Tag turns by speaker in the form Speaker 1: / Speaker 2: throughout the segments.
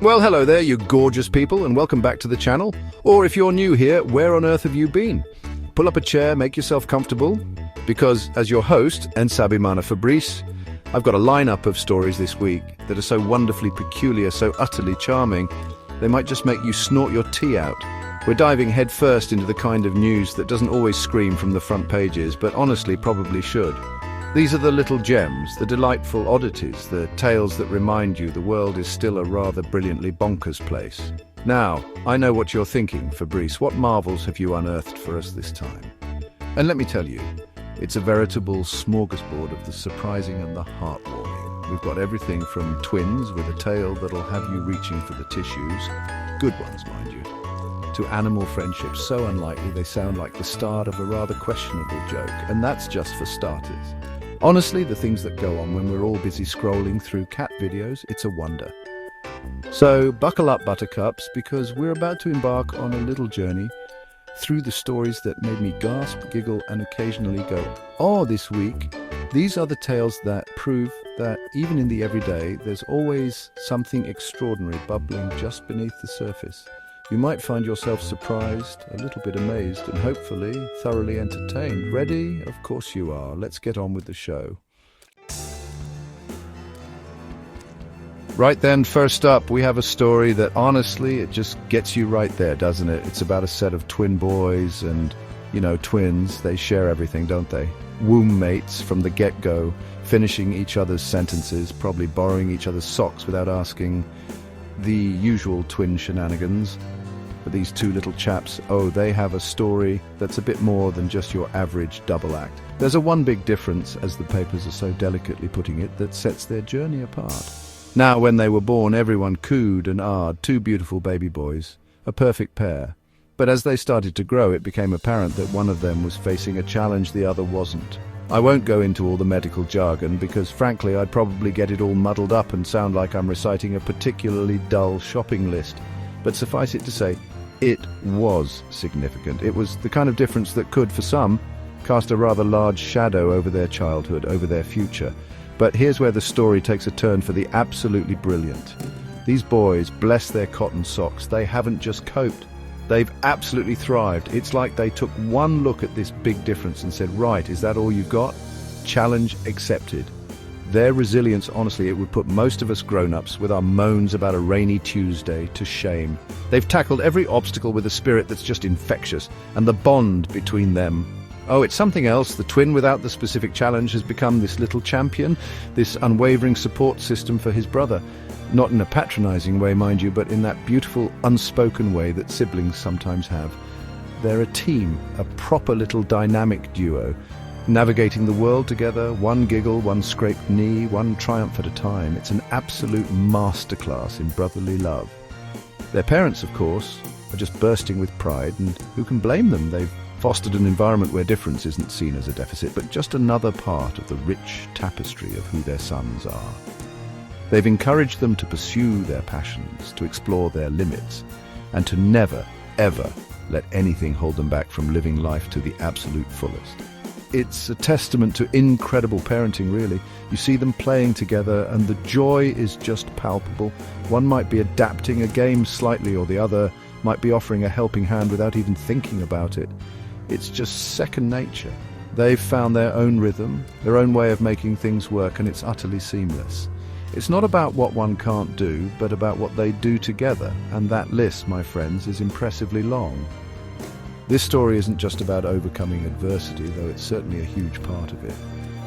Speaker 1: Well, hello there, you gorgeous people, and welcome back to the channel. Or if you're new here, where on earth have you been? Pull up a chair, make yourself comfortable, because as your host, Nsabimana Fabrice, I've got a lineup of stories this week that are so wonderfully peculiar, so utterly charming, they might just make you snort your tea out. We're diving headfirst into the kind of news that doesn't always scream from the front pages, but honestly probably should. These are the little gems, the delightful oddities, the tales that remind you the world is still a rather brilliantly bonkers place. Now, I know what you're thinking, Fabrice. What marvels have you unearthed for us this time? And let me tell you, it's a veritable smorgasbord of the surprising and the heartwarming. We've got everything from twins with a tale that'll have you reaching for the tissues, good ones, mind you, to animal friendships so unlikely they sound like the start of a rather questionable joke, and that's just for starters. Honestly, the things that go on when we're all busy scrolling through cat videos, it's a wonder. So buckle up, buttercups, because we're about to embark on a little journey through the stories that made me gasp, giggle, and occasionally go, "Oh," this week. These are the tales that prove that even in the everyday, there's always something extraordinary bubbling just beneath the surface. You might find yourself surprised, a little bit amazed, and hopefully thoroughly entertained. Ready? Of course you are. Let's get on with the show. Right then, first up, we have a story that honestly, it just gets you right there, doesn't it? It's about a set of twin boys and, twins. They share everything, don't they? Womb mates from the get-go, finishing each other's sentences, probably borrowing each other's socks without asking, the usual twin shenanigans. But these two little chaps, they have a story that's a bit more than just your average double act. There's a one big difference, as the papers are so delicately putting it, that sets their journey apart. Now, when they were born, everyone cooed and ahed, two beautiful baby boys, a perfect pair. But as they started to grow, it became apparent that one of them was facing a challenge the other wasn't. I won't go into all the medical jargon because, frankly, I'd probably get it all muddled up and sound like I'm reciting a particularly dull shopping list. But suffice it to say, it was significant. It was the kind of difference that could, for some, cast a rather large shadow over their childhood, over their future. But here's where the story takes a turn for the absolutely brilliant. These boys, bless their cotton socks, they haven't just coped. They've absolutely thrived. It's like they took one look at this big difference and said, right, is that all you've got? Challenge accepted. Their resilience, honestly, it would put most of us grown-ups with our moans about a rainy Tuesday to shame. They've tackled every obstacle with a spirit that's just infectious, and the bond between them, it's something else. The twin without the specific challenge has become this little champion, this unwavering support system for his brother. Not in a patronizing way, mind you, but in that beautiful, unspoken way that siblings sometimes have. They're a team, a proper little dynamic duo, navigating the world together, one giggle, one scraped knee, one triumph at a time. It's an absolute masterclass in brotherly love. Their parents, of course, are just bursting with pride, and who can blame them? They've fostered an environment where difference isn't seen as a deficit, but just another part of the rich tapestry of who their sons are. They've encouraged them to pursue their passions, to explore their limits, and to never, ever let anything hold them back from living life to the absolute fullest. It's a testament to incredible parenting, really. You see them playing together, and the joy is just palpable. One might be adapting a game slightly, or the other might be offering a helping hand without even thinking about it. It's just second nature. They've found their own rhythm, their own way of making things work, and it's utterly seamless. It's not about what one can't do, but about what they do together, and that list, my friends, is impressively long. This story isn't just about overcoming adversity, though it's certainly a huge part of it.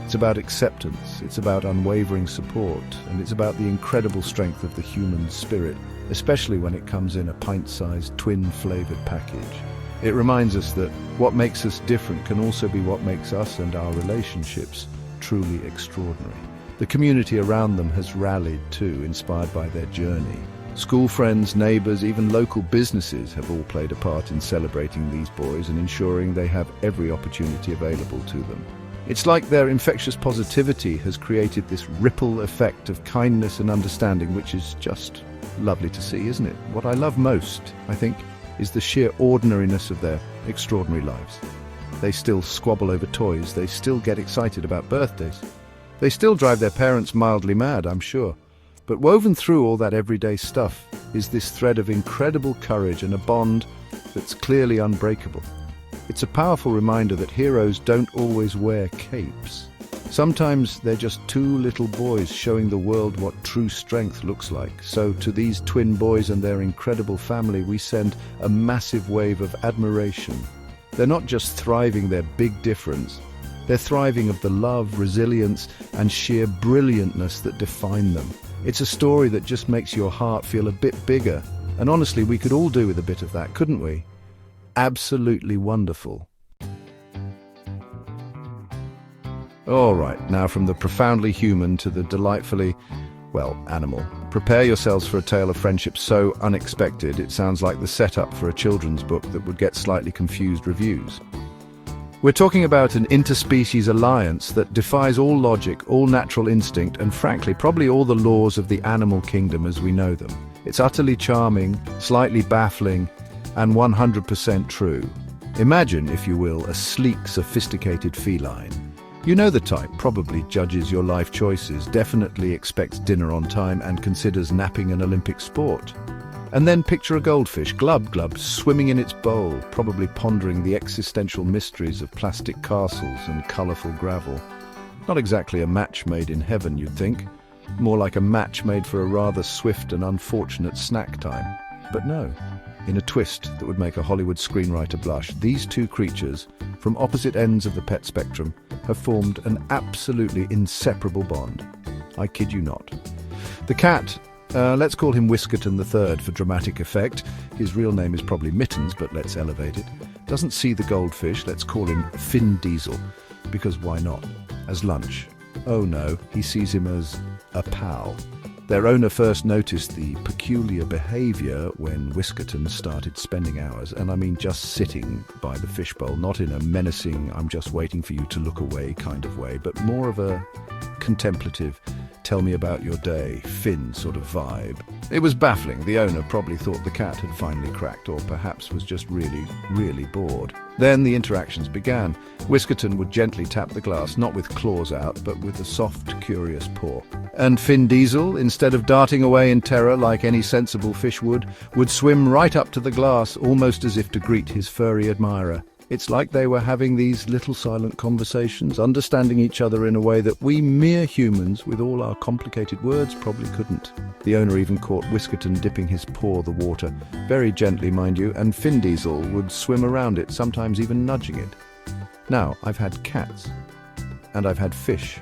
Speaker 1: It's about acceptance, it's about unwavering support, and it's about the incredible strength of the human spirit, especially when it comes in a pint-sized, twin-flavored package. It reminds us that what makes us different can also be what makes us and our relationships truly extraordinary. The community around them has rallied too, inspired by their journey. School friends, neighbors, even local businesses have all played a part in celebrating these boys and ensuring they have every opportunity available to them. It's like their infectious positivity has created this ripple effect of kindness and understanding, which is just lovely to see, isn't it? What I love most, I think, is the sheer ordinariness of their extraordinary lives. They still squabble over toys, they still get excited about birthdays. They still drive their parents mildly mad, I'm sure. But woven through all that everyday stuff is this thread of incredible courage and a bond that's clearly unbreakable. It's a powerful reminder that heroes don't always wear capes. Sometimes they're just two little boys showing the world what true strength looks like. So to these twin boys and their incredible family, we send a massive wave of admiration. They're not just thriving their big difference, they're thriving of the love, resilience, and sheer brilliantness that define them. It's a story that just makes your heart feel a bit bigger. And honestly, we could all do with a bit of that, couldn't we? Absolutely wonderful. All right, now from the profoundly human to the delightfully, well, animal. Prepare yourselves for a tale of friendship so unexpected, it sounds like the setup for a children's book that would get slightly confused reviews. We're talking about an interspecies alliance that defies all logic, all natural instinct, and frankly, probably all the laws of the animal kingdom as we know them. It's utterly charming, slightly baffling, and 100% true. Imagine, if you will, a sleek, sophisticated feline. You know the type, probably judges your life choices, definitely expects dinner on time, and considers napping an Olympic sport. And then picture a goldfish, glub, swimming in its bowl, probably pondering the existential mysteries of plastic castles and colourful gravel. Not exactly a match made in heaven, you'd think. More like a match made for a rather swift and unfortunate snack time. But no. In a twist that would make a Hollywood screenwriter blush, these two creatures, from opposite ends of the pet spectrum, have formed an absolutely inseparable bond. I kid you not. The cat, let's call him Whiskerton III for dramatic effect. His real name is probably Mittens, but let's elevate it. Doesn't see the goldfish, let's call him Finn Diesel, because why not? As lunch. Oh no, he sees him as a pal. Their owner first noticed the peculiar behaviour when Whiskerton started spending hours, and I mean just sitting by the fishbowl, not in a menacing, I'm just waiting for you to look away kind of way, but more of a contemplative, tell me about your day, Finn sort of vibe. It was baffling. The owner probably thought the cat had finally cracked, or perhaps was just really bored. Then the interactions began. Whiskerton would gently tap the glass, not with claws out, but with a soft, curious paw. And Finn Diesel, instead of darting away in terror like any sensible fish would swim right up to the glass, almost as if to greet his furry admirer. It's like they were having these little silent conversations, understanding each other in a way that we mere humans, with all our complicated words, probably couldn't. The owner even caught Whiskerton dipping his paw the water, very gently, mind you, and Finn Diesel would swim around it, sometimes even nudging it. Now, I've had cats, and I've had fish.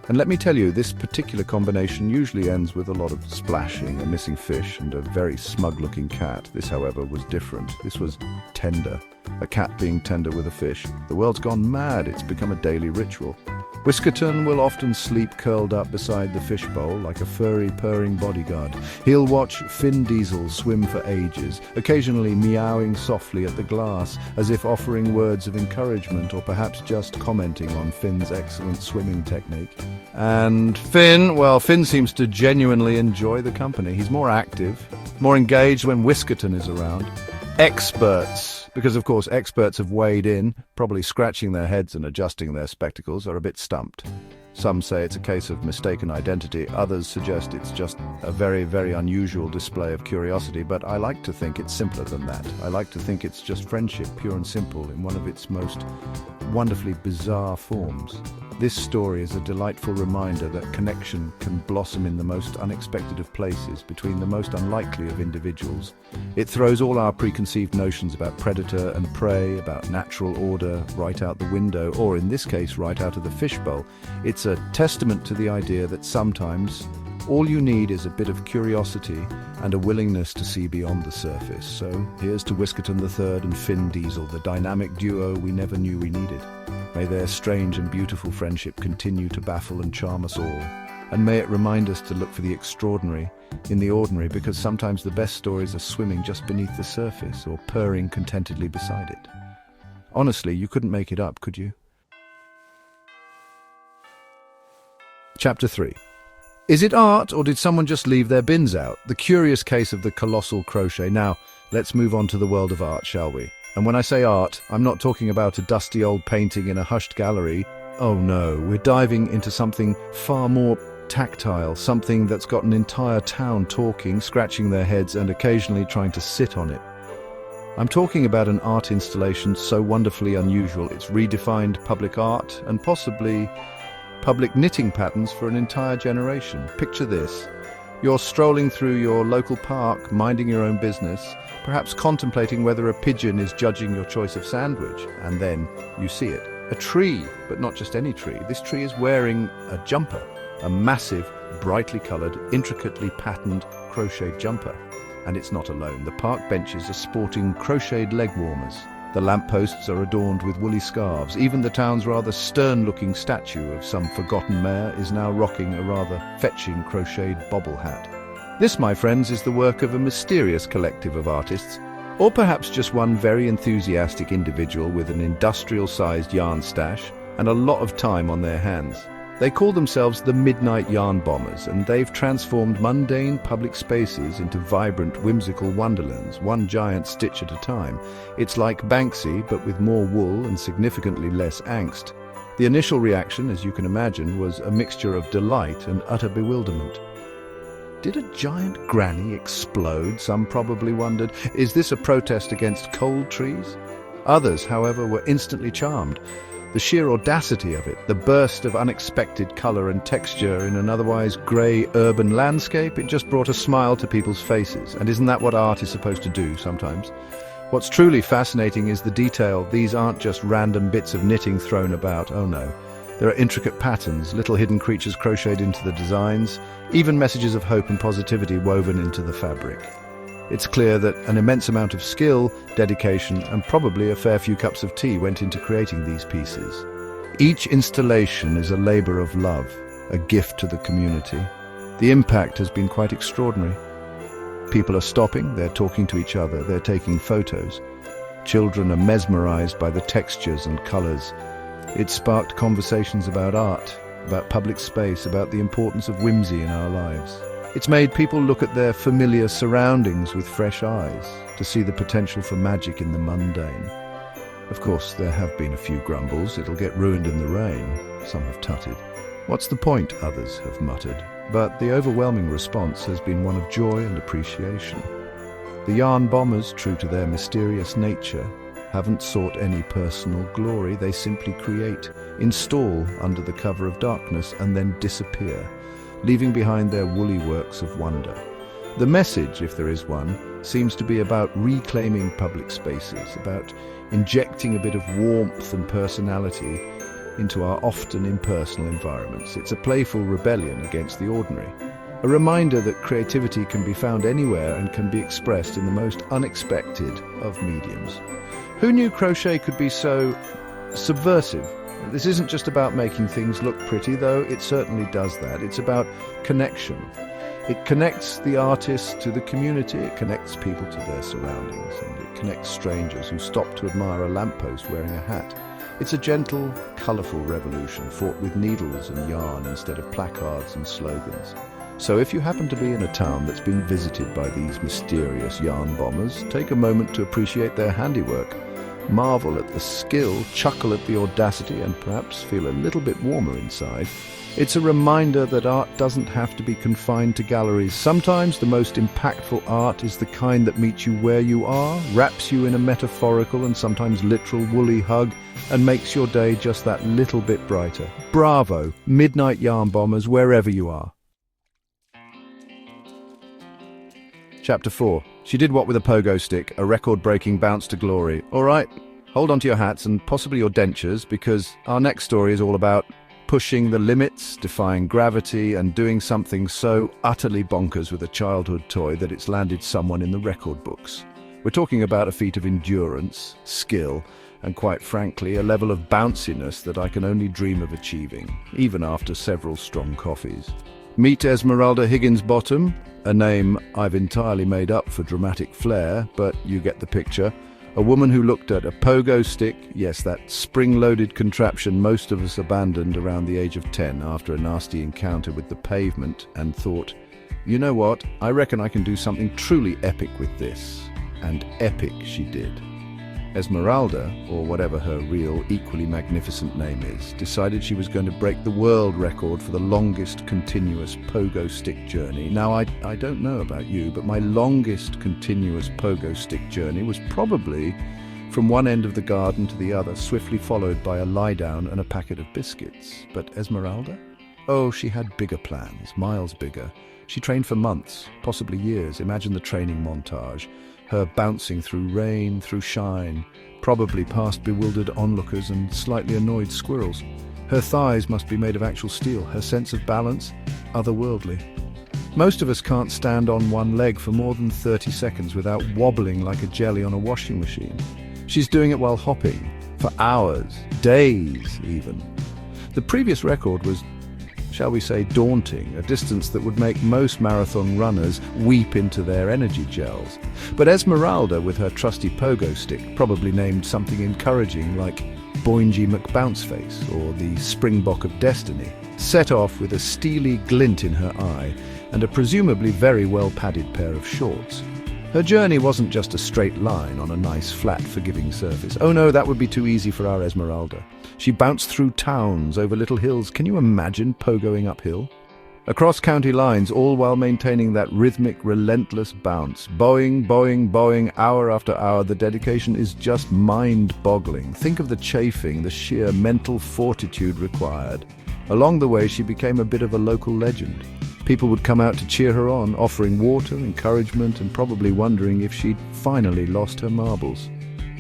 Speaker 1: And let me tell you, this particular combination usually ends with a lot of splashing, a missing fish, and a very smug-looking cat. This, however, was different. This was tender. A cat being tender with a fish. The world's gone mad. It's become a daily ritual. Whiskerton will often sleep curled up beside the fishbowl like a furry, purring bodyguard. He'll watch Finn Diesel swim for ages, occasionally meowing softly at the glass, as if offering words of encouragement or perhaps just commenting on Finn's excellent swimming technique. And Finn seems to genuinely enjoy the company. He's more active, more engaged when Whiskerton is around. Experts, because of course experts have weighed in, probably scratching their heads and adjusting their spectacles, are a bit stumped. Some say it's a case of mistaken identity, others suggest it's just a very unusual display of curiosity, but I like to think it's simpler than that. I like to think it's just friendship, pure and simple, in one of its most wonderfully bizarre forms. This story is a delightful reminder that connection can blossom in the most unexpected of places, between the most unlikely of individuals. It throws all our preconceived notions about predator and prey, about natural order, right out the window, or in this case, right out of the fishbowl. It's a testament to the idea that sometimes all you need is a bit of curiosity and a willingness to see beyond the surface. So here's to Whiskerton III and Finn Diesel, the dynamic duo we never knew we needed. May their strange and beautiful friendship continue to baffle and charm us all. And may it remind us to look for the extraordinary in the ordinary, because sometimes the best stories are swimming just beneath the surface or purring contentedly beside it. Honestly, you couldn't make it up, could you? Chapter 3. Is it art, or did someone just leave their bins out? The curious case of the colossal crochet. Now, let's move on to the world of art, shall we? And when I say art, I'm not talking about a dusty old painting in a hushed gallery. Oh no, we're diving into something far more tactile, something that's got an entire town talking, scratching their heads and occasionally trying to sit on it. I'm talking about an art installation so wonderfully unusual it's redefined public art and possibly public knitting patterns for an entire generation. Picture this. You're strolling through your local park, minding your own business, perhaps contemplating whether a pigeon is judging your choice of sandwich, and then you see it. A tree, but not just any tree. This tree is wearing a jumper, a massive, brightly coloured, intricately patterned crocheted jumper. And it's not alone. The park benches are sporting crocheted leg warmers. The lampposts are adorned with woolly scarves. Even the town's rather stern-looking statue of some forgotten mayor is now rocking a rather fetching crocheted bobble hat. This, my friends, is the work of a mysterious collective of artists, or perhaps just one very enthusiastic individual with an industrial-sized yarn stash and a lot of time on their hands. They call themselves the Midnight Yarn Bombers, and they've transformed mundane public spaces into vibrant, whimsical wonderlands, one giant stitch at a time. It's like Banksy, but with more wool and significantly less angst. The initial reaction, as you can imagine, was a mixture of delight and utter bewilderment. Did a giant granny explode? Some probably wondered. Is this a protest against cold trees? Others, however, were instantly charmed. The sheer audacity of it, the burst of unexpected colour and texture in an otherwise grey urban landscape, it just brought a smile to people's faces. And isn't that what art is supposed to do sometimes? What's truly fascinating is the detail. These aren't just random bits of knitting thrown about, oh no. There are intricate patterns, little hidden creatures crocheted into the designs, even messages of hope and positivity woven into the fabric. It's clear that an immense amount of skill, dedication, and probably a fair few cups of tea went into creating these pieces. Each installation is a labor of love, a gift to the community. The impact has been quite extraordinary. People are stopping, they're talking to each other, they're taking photos. Children are mesmerized by the textures and colors. It sparked conversations about art, about public space, about the importance of whimsy in our lives. It's made people look at their familiar surroundings with fresh eyes, to see the potential for magic in the mundane. Of course, there have been a few grumbles. It'll get ruined in the rain, some have tutted. What's the point, others have muttered. But the overwhelming response has been one of joy and appreciation. The Yarn Bombers, true to their mysterious nature, haven't sought any personal glory. They simply create, install under the cover of darkness, and then disappear, leaving behind their woolly works of wonder. The message, if there is one, seems to be about reclaiming public spaces, about injecting a bit of warmth and personality into our often impersonal environments. It's a playful rebellion against the ordinary, a reminder that creativity can be found anywhere and can be expressed in the most unexpected of mediums. Who knew crochet could be so subversive? This isn't just about making things look pretty, though it certainly does that. It's about connection. It connects the artist to the community, it connects people to their surroundings, and it connects strangers who stop to admire a lamppost wearing a hat. It's a gentle, colourful revolution fought with needles and yarn instead of placards and slogans. So if you happen to be in a town that's been visited by these mysterious yarn bombers, take a moment to appreciate their handiwork. Marvel at the skill, chuckle at the audacity, and perhaps feel a little bit warmer inside. It's a reminder that art doesn't have to be confined to galleries. Sometimes the most impactful art is the kind that meets you where you are, wraps you in a metaphorical and sometimes literal woolly hug, and makes your day just that little bit brighter. Bravo, Midnight Yarn Bombers, wherever you are. Chapter 4. She did what with a pogo stick, a record-breaking bounce to glory. All right, hold on to your hats and possibly your dentures, because our next story is all about pushing the limits, defying gravity, and doing something so utterly bonkers with a childhood toy that it's landed someone in the record books. We're talking about a feat of endurance, skill, and quite frankly, a level of bounciness that I can only dream of achieving, even after several strong coffees. Meet Esmeralda Higginsbottom, a name I've entirely made up for dramatic flair, but you get the picture. A woman who looked at a pogo stick, yes, that spring-loaded contraption most of us abandoned around the age of 10 after a nasty encounter with the pavement, and thought, you know what, I reckon I can do something truly epic with this. And epic she did. Esmeralda, or whatever her real, equally magnificent name is, decided she was going to break the world record for the longest continuous pogo stick journey. Now, I don't know about you, but my longest continuous pogo stick journey was probably from one end of the garden to the other, swiftly followed by a lie-down and a packet of biscuits. But Esmeralda? Oh, she had bigger plans, miles bigger. She trained for months, possibly years. Imagine the training montage. Her bouncing through rain, through shine, probably past bewildered onlookers and slightly annoyed squirrels. Her thighs must be made of actual steel, her sense of balance, otherworldly. Most of us can't stand on one leg for more than 30 seconds without wobbling like a jelly on a washing machine. She's doing it while hopping, for hours, days even. The previous record was, shall we say, daunting, a distance that would make most marathon runners weep into their energy gels. But Esmeralda, with her trusty pogo stick, probably named something encouraging like Boingy McBounceface or the Springbok of Destiny, set off with a steely glint in her eye and a presumably very well-padded pair of shorts. Her journey wasn't just a straight line on a nice, flat, forgiving surface. Oh no, that would be too easy for our Esmeralda. She bounced through towns, over little hills. Can you imagine pogoing uphill? Across county lines, all while maintaining that rhythmic, relentless bounce. Bowing, bowing, bowing, hour after hour. The dedication is just mind-boggling. Think of the chafing, the sheer mental fortitude required. Along the way, she became a bit of a local legend. People would come out to cheer her on, offering water, encouragement, and probably wondering if she'd finally lost her marbles.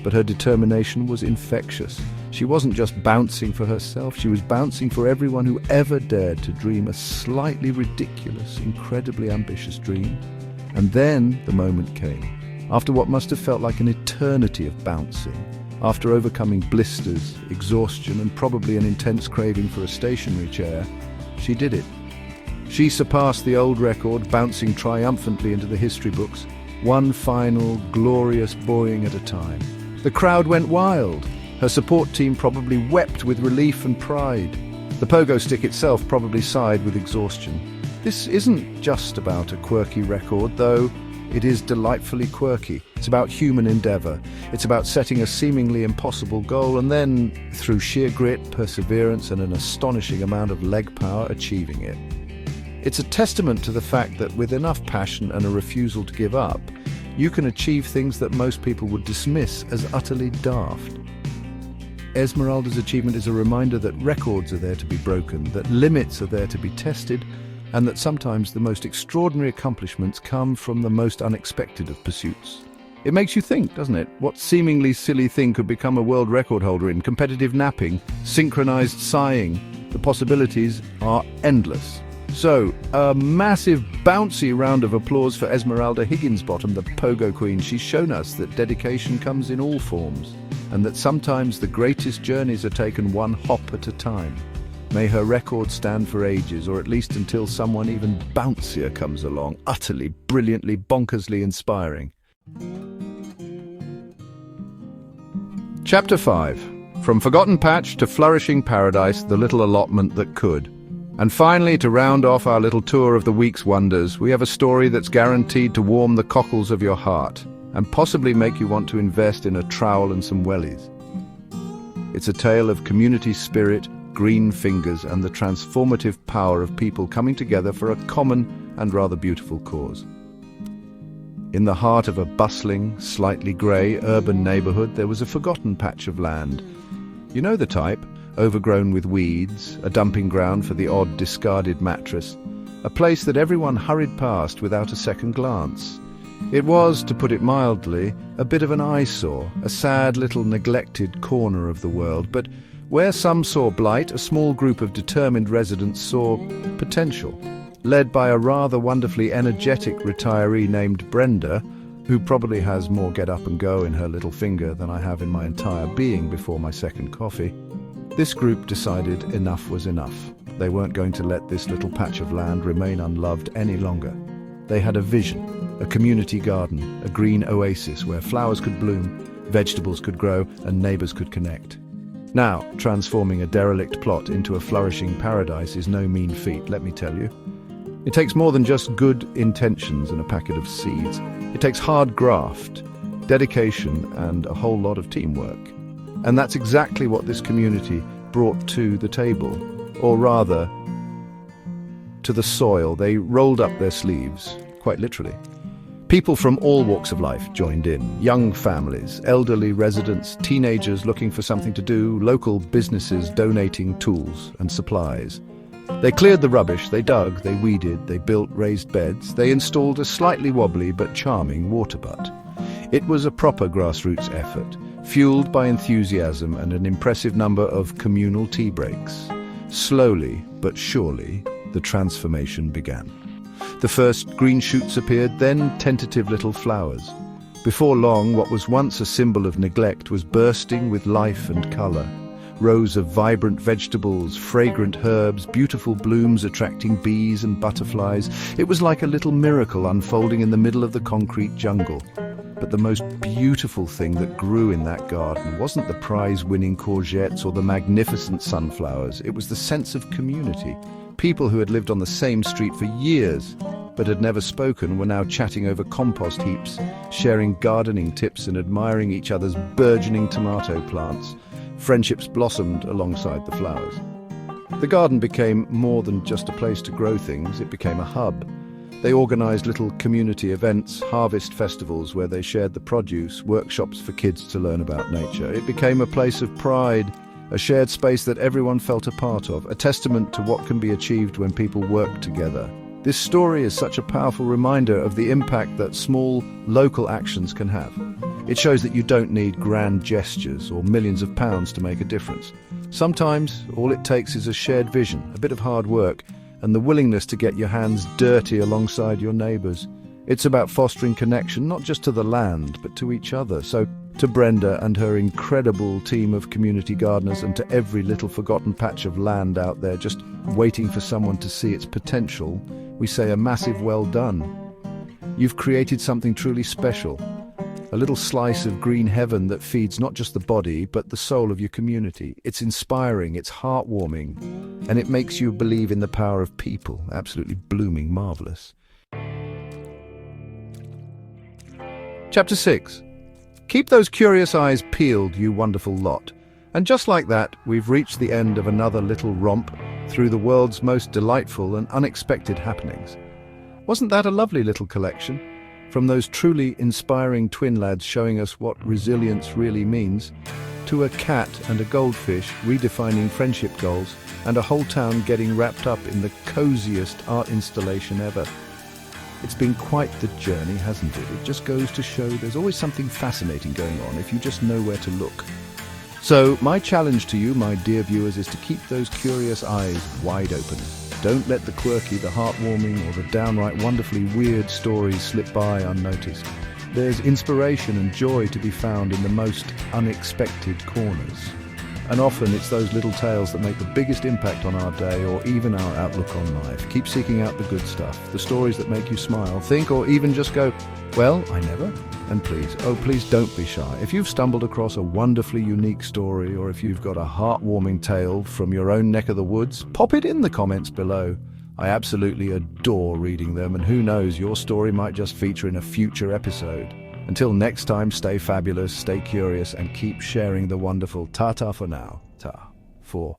Speaker 1: But her determination was infectious. She wasn't just bouncing for herself, she was bouncing for everyone who ever dared to dream a slightly ridiculous, incredibly ambitious dream. And then the moment came. After what must have felt like an eternity of bouncing, after overcoming blisters, exhaustion, and probably an intense craving for a stationary chair, she did it. She surpassed the old record, bouncing triumphantly into the history books, one final, glorious buoying at a time. The crowd went wild. Her support team probably wept with relief and pride. The pogo stick itself probably sighed with exhaustion. This isn't just about a quirky record, though it is delightfully quirky. It's about human endeavor. It's about setting a seemingly impossible goal and then, through sheer grit, perseverance, and an astonishing amount of leg power, achieving it. It's a testament to the fact that with enough passion and a refusal to give up, you can achieve things that most people would dismiss as utterly daft. Esmeralda's achievement is a reminder that records are there to be broken, that limits are there to be tested, and that sometimes the most extraordinary accomplishments come from the most unexpected of pursuits. It makes you think, doesn't it? What seemingly silly thing could become a world record holder in competitive napping, synchronized sighing? The possibilities are endless. So, a massive, bouncy round of applause for Esmeralda Higginsbottom, the Pogo Queen. She's shown us that dedication comes in all forms, and that sometimes the greatest journeys are taken one hop at a time. May her record stand for ages, or at least until someone even bouncier comes along, utterly, brilliantly, bonkersly inspiring. Chapter 5. From Forgotten Patch to Flourishing Paradise, the little allotment that could. And finally, to round off our little tour of the week's wonders, we have a story that's guaranteed to warm the cockles of your heart and possibly make you want to invest in a trowel and some wellies. It's a tale of community spirit, green fingers, and the transformative power of people coming together for a common and rather beautiful cause. In the heart of a bustling, slightly grey urban neighbourhood, there was a forgotten patch of land. You know the type. Overgrown with weeds, a dumping ground for the odd discarded mattress, a place that everyone hurried past without a second glance. It was, to put it mildly, a bit of an eyesore, a sad little neglected corner of the world, but where some saw blight, a small group of determined residents saw potential, led by a rather wonderfully energetic retiree named Brenda, who probably has more get up and go in her little finger than I have in my entire being before my second coffee. This group decided enough was enough. They weren't going to let this little patch of land remain unloved any longer. They had a vision, a community garden, a green oasis where flowers could bloom, vegetables could grow, and neighbors could connect. Now, transforming a derelict plot into a flourishing paradise is no mean feat, let me tell you. It takes more than just good intentions and a packet of seeds. It takes hard graft, dedication, and a whole lot of teamwork. And that's exactly what this community brought to the table, or rather, to the soil. They rolled up their sleeves, quite literally. People from all walks of life joined in. Young families, elderly residents, teenagers looking for something to do, local businesses donating tools and supplies. They cleared the rubbish, they dug, they weeded, they built raised beds, they installed a slightly wobbly but charming water butt. It was a proper grassroots effort, fueled by enthusiasm and an impressive number of communal tea breaks. Slowly but surely, the transformation began. The first green shoots appeared, then tentative little flowers. Before long, what was once a symbol of neglect was bursting with life and colour. Rows of vibrant vegetables, fragrant herbs, beautiful blooms attracting bees and butterflies. It was like a little miracle unfolding in the middle of the concrete jungle. But the most beautiful thing that grew in that garden wasn't the prize-winning courgettes or the magnificent sunflowers. It was the sense of community. People who had lived on the same street for years but had never spoken were now chatting over compost heaps, sharing gardening tips and admiring each other's burgeoning tomato plants. Friendships blossomed alongside the flowers. The garden became more than just a place to grow things, it became a hub. They organised little community events, harvest festivals where they shared the produce, workshops for kids to learn about nature. It became a place of pride, a shared space that everyone felt a part of, a testament to what can be achieved when people work together. This story is such a powerful reminder of the impact that small, local actions can have. It shows that you don't need grand gestures or millions of pounds to make a difference. Sometimes, all it takes is a shared vision, a bit of hard work, and the willingness to get your hands dirty alongside your neighbours. It's about fostering connection, not just to the land, but to each other. So, to Brenda and her incredible team of community gardeners, and to every little forgotten patch of land out there just waiting for someone to see its potential, we say a massive well done. You've created something truly special, a little slice of green heaven that feeds not just the body, but the soul of your community. It's inspiring, it's heartwarming, and it makes you believe in the power of people. Absolutely blooming marvellous. Chapter 6. Keep those curious eyes peeled, you wonderful lot. And just like that, we've reached the end of another little romp through the world's most delightful and unexpected happenings. Wasn't that a lovely little collection? From those truly inspiring twin lads showing us what resilience really means, to a cat and a goldfish redefining friendship goals, and a whole town getting wrapped up in the coziest art installation ever. It's been quite the journey, hasn't it? It just goes to show there's always something fascinating going on if you just know where to look. So my challenge to you, my dear viewers, is to keep those curious eyes wide open. Don't let the quirky, the heartwarming, or the downright wonderfully weird stories slip by unnoticed. There's inspiration and joy to be found in the most unexpected corners. And often it's those little tales that make the biggest impact on our day or even our outlook on life. Keep seeking out the good stuff, the stories that make you smile, think, or even just go, well, I never. And please don't be shy. If you've stumbled across a wonderfully unique story, or if you've got a heartwarming tale from your own neck of the woods, pop it in the comments below. I absolutely adore reading them, and who knows, your story might just feature in a future episode. Until next time, stay fabulous, stay curious, and keep sharing the wonderful. Ta-ta for now. Ta. For